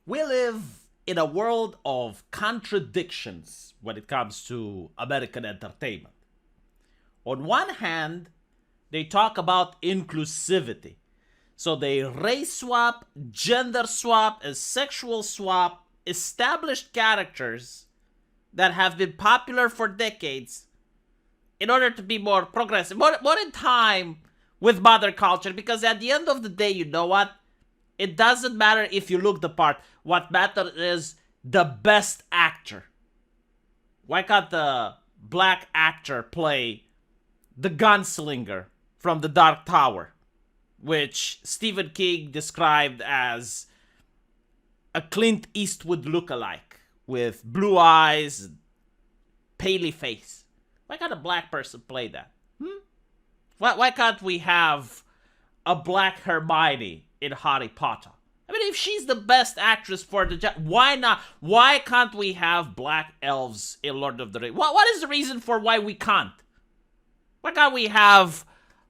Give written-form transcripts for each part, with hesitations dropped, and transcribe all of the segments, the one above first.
We live in a world of contradictions when it comes to American entertainment. On one hand, they talk about inclusivity. So they race swap, gender swap, and sexual swap established characters that have been popular for decades in order to be more progressive, more in time with modern culture. Because at the end of the day, you know what? It doesn't matter if you look the part. What matters is the best actor. Why can't the black actor play the gunslinger from The Dark Tower, which Stephen King described as a Clint Eastwood lookalike with blue eyes, paley face? Why can't a black person play that? Why can't we have a black Hermione in Harry Potter? I mean, if she's the best actress for the job, why not? Why can't we have black elves in Lord of the Rings? What is the reason for why we can't? Why can't we have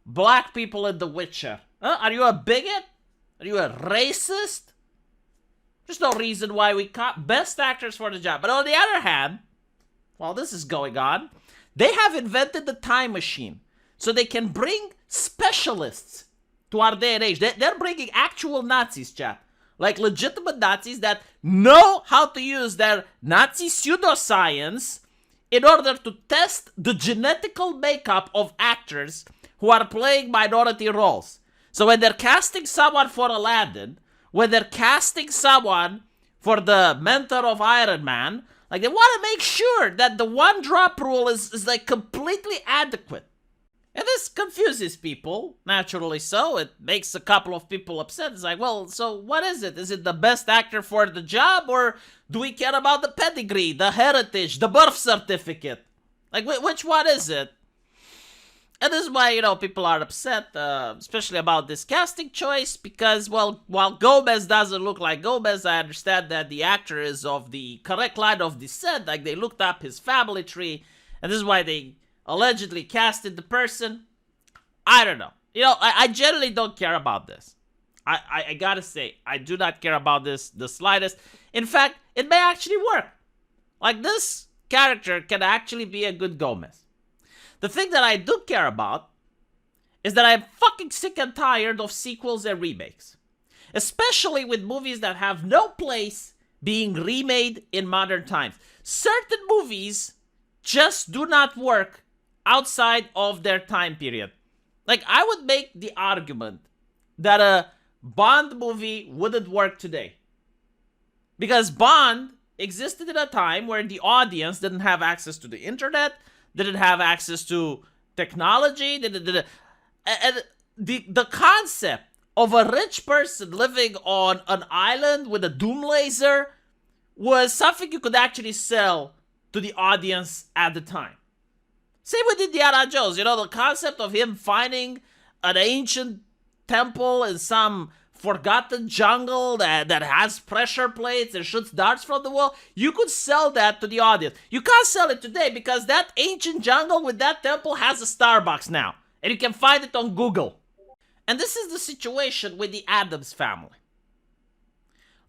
black people in The Witcher? Huh? Are you a bigot? Are you a racist? There's no reason why we can't. Best actors for the job. But on the other hand, while this is going on, they have invented the time machine so they can bring specialists to our day and age. They're bringing actual Nazis, chat. Like legitimate Nazis that know how to use their Nazi pseudoscience in order to test the genetical makeup of actors who are playing minority roles. So when they're casting someone for Aladdin, when they're casting someone for the mentor of Iron Man, like they want to make sure that the one drop rule is like completely adequate. And this confuses people, naturally so. It makes a couple of people upset. It's like, well, so what is it? Is it the best actor for the job, or do we care about the pedigree, the heritage, the birth certificate? Like, which one is it? And this is why, people are upset, especially about this casting choice, because, well, while Gomez doesn't look like Gomez, I understand that the actor is of the correct line of descent. Like, they looked up his family tree, and this is why they allegedly casted the person. I don't know. I generally don't care about this. I gotta say, I do not care about this the slightest. In fact, it may actually work. Like, this character can actually be a good Gomez. The thing that I do care about is that I'm fucking sick and tired of sequels and remakes. Especially with movies that have no place being remade in modern times. Certain movies just do not work outside of their time period. Like, I would make the argument that a Bond movie wouldn't work today. Because Bond existed in a time where the audience didn't have access to the internet, didn't have access to technology, and the concept of a rich person living on an island with a doom laser was something you could actually sell to the audience at the time. Same with Indiana Jones. The concept of him finding an ancient temple in some forgotten jungle that has pressure plates and shoots darts from the wall. You could sell that to the audience. You can't sell it today because that ancient jungle with that temple has a Starbucks now. And you can find it on Google. And this is the situation with the Addams Family.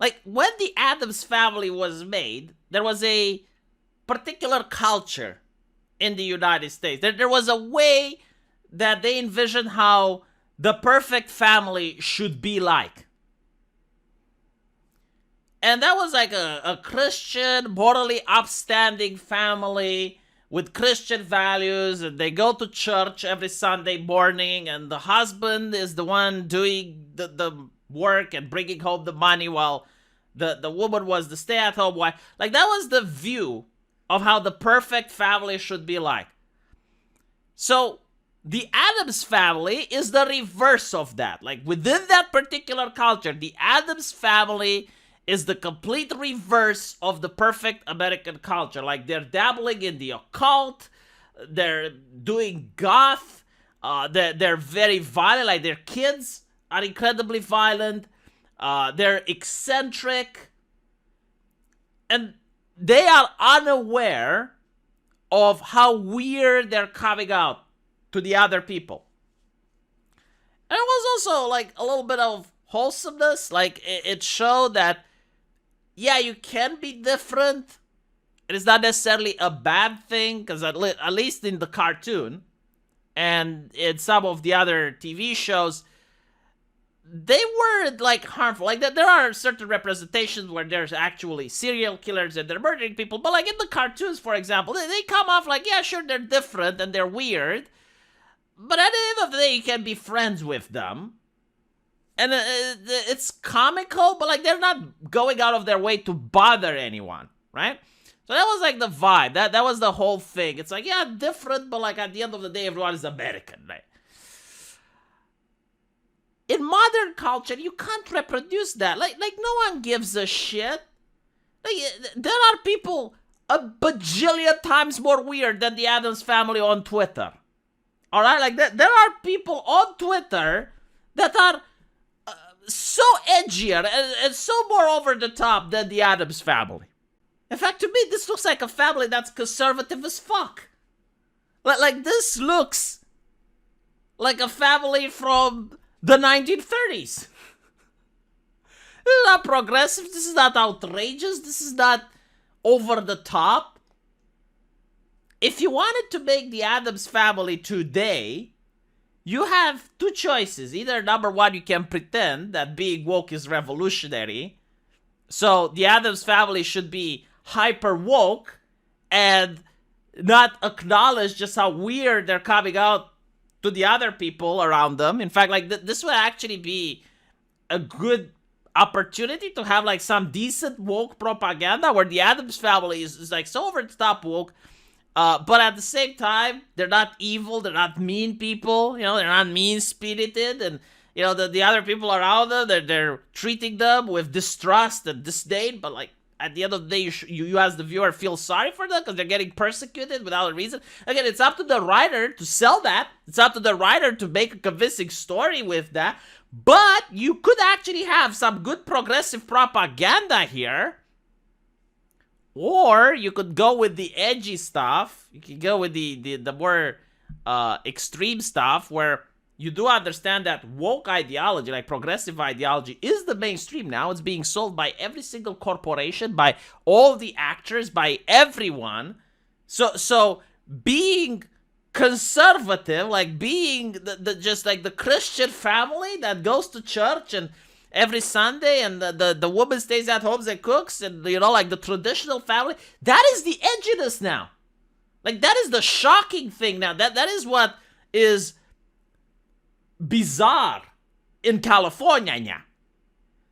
Like, when the Addams Family was made, there was a particular culture in the United States. There was a way that they envisioned how the perfect family should be like. And that was like a Christian, morally upstanding family with Christian values, and they go to church every Sunday morning, and the husband is the one doing the work and bringing home the money while the woman was the stay-at-home wife. Like, that was the view of how the perfect family should be like. So the Addams Family is the reverse of that. Like, within that particular culture, the Addams Family is the complete reverse of the perfect American culture. Like, they're dabbling in the occult, they're doing goth, they're very violent. Like, their kids are incredibly violent, they're eccentric, and they are unaware of how weird they're coming out to the other people. And it was also like a little bit of wholesomeness. Like, it showed that yeah, you can be different. It is not necessarily a bad thing, because at least in the cartoon and in some of the other TV shows, they weren't like harmful. Like there are certain representations where there's actually serial killers and they're murdering people, but like in the cartoons, for example, they come off like, yeah, sure, they're different and they're weird, but at the end of the day, you can be friends with them. And it's comical, but like they're not going out of their way to bother anyone, right? So that was like the vibe. That was the whole thing. It's like, yeah, different, but like at the end of the day, everyone is American, right? In modern culture, you can't reproduce that. Like no one gives a shit. Like, there are people a bajillion times more weird than the Addams Family on Twitter. All right, like there are people on Twitter that are so edgier and so more over the top than the Addams Family. In fact, to me, this looks like a family that's conservative as fuck. Like this looks like a family from the 1930s. This is not progressive. This is not outrageous. This is not over the top. If you wanted to make the Addams Family today, you have two choices. Either, number one, you can pretend that being woke is revolutionary. So the Addams Family should be hyper woke and not acknowledge just how weird they're coming out to the other people around them. In fact, like this would actually be a good opportunity to have like some decent woke propaganda where the Addams Family is like so over the top woke, but at the same time, they're not evil, they're not mean people, they're not mean-spirited, and the other people around them, they're treating them with distrust and disdain, but like at the end of the day, you as the viewer feel sorry for them because they're getting persecuted without a reason. Again, it's up to the writer to sell that. It's up to the writer to make a convincing story with that. But you could actually have some good progressive propaganda here. Or you could go with the edgy stuff. You could go with the more extreme stuff where you do understand that woke ideology, like progressive ideology, is the mainstream now. It's being sold by every single corporation, by all the actors, by everyone. So being conservative, like being just like the Christian family that goes to church and every Sunday, and the woman stays at home and cooks, and like the traditional family, that is the edginess now. Like that is the shocking thing now. That is what is bizarre in California now.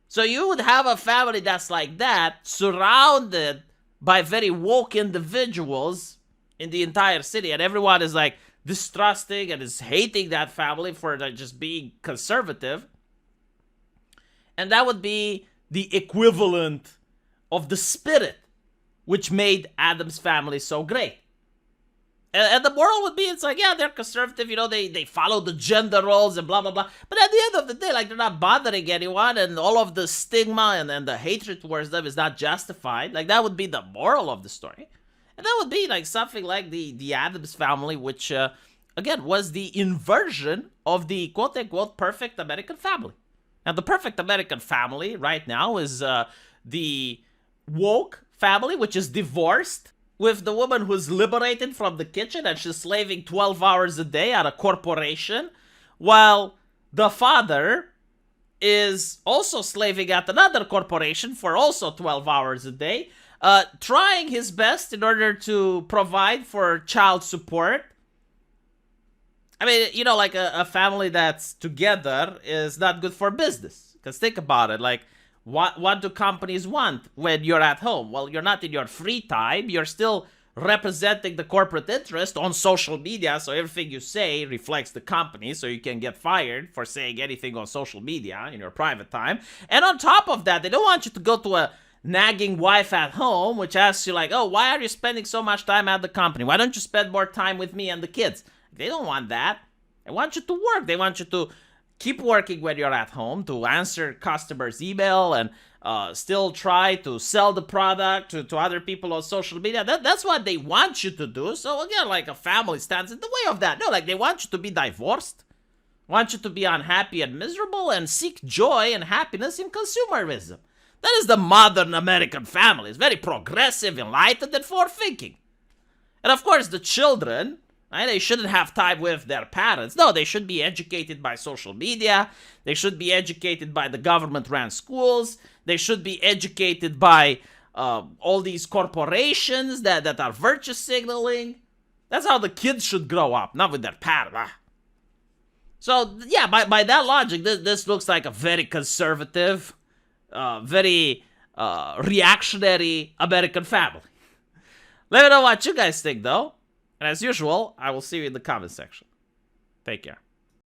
So you would have a family that's like that, surrounded by very woke individuals in the entire city, and everyone is like distrusting and is hating that family for just being conservative. And that would be the equivalent of the spirit which made Addams Family so great. And the moral would be, it's like, yeah, they're conservative, they follow the gender roles and blah, blah, blah. But at the end of the day, like, they're not bothering anyone, and all of the stigma and the hatred towards them is not justified. Like, that would be the moral of the story. And that would be, like, something like the Addams Family, which, again, was the inversion of the quote-unquote perfect American family. Now, the perfect American family right now is the woke family, which is divorced, with the woman who's liberated from the kitchen and she's slaving 12 hours a day at a corporation, while the father is also slaving at another corporation for also 12 hours a day, trying his best in order to provide for child support. I mean, like a family that's together is not good for business. Because think about it, like, what do companies want when you're at home? Well, you're not in your free time. You're still representing the corporate interest on social media, so everything you say reflects the company, so you can get fired for saying anything on social media in your private time. And on top of that, they don't want you to go to a nagging wife at home, which asks you like, oh, why are you spending so much time at the company? Why don't you spend more time with me and the kids? They don't want that. They want you to work. They want you to keep working when you're at home, to answer customers' email and still try to sell the product to other people on social media. That's what they want you to do. So again, like a family stands in the way of that. No, like they want you to be divorced, want you to be unhappy and miserable, and seek joy and happiness in consumerism. That is the modern American family. It's very progressive, enlightened, and forward-thinking. And of course, the children, right, they shouldn't have time with their parents. No, they should be educated by social media. They should be educated by the government-run schools. They should be educated by all these corporations that are virtue signaling. That's how the kids should grow up, not with their parents. So, yeah, by that logic, this looks like a very conservative, very reactionary American family. Let me know what you guys think, though. And as usual, I will see you in the comment section. Take care.